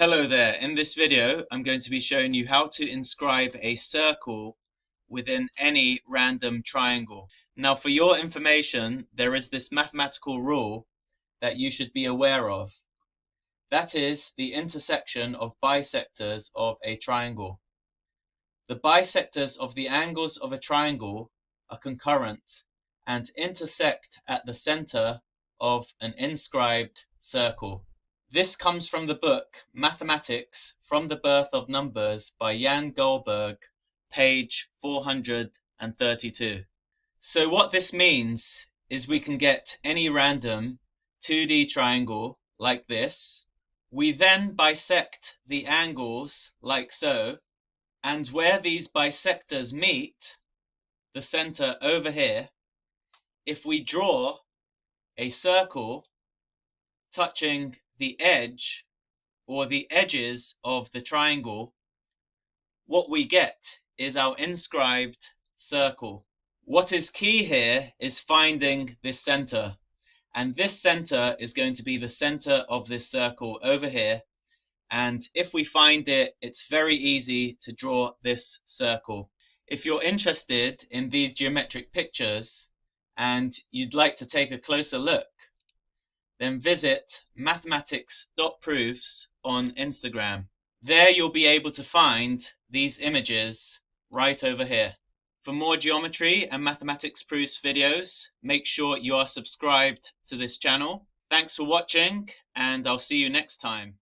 Hello there, in this video I'm going to be showing you how to inscribe a circle within any random triangle. Now for your information, there is this mathematical rule that you should be aware of. That is the intersection of bisectors of a triangle. The bisectors of the angles of a triangle are concurrent and intersect at the center of an inscribed circle. This comes from the book Mathematics from the Birth of Numbers by Gullberg, page 432. So what this means is we can get any random 2D triangle like this. We then bisect the angles like so, and where these bisectors meet, the center over here, if we draw a circle touching the edge or the edges of the triangle, what we get is our inscribed circle. What is key here is finding this center, and this center is going to be the center of this circle over here, and if we find it, it's very easy to draw this circle. If you're interested in these geometric pictures and you'd like to take a closer look, then visit mathematics.proofs on Instagram. There you'll be able to find these images right over here. For more geometry and mathematics proofs videos, make sure you are subscribed to this channel. Thanks for watching, and I'll see you next time.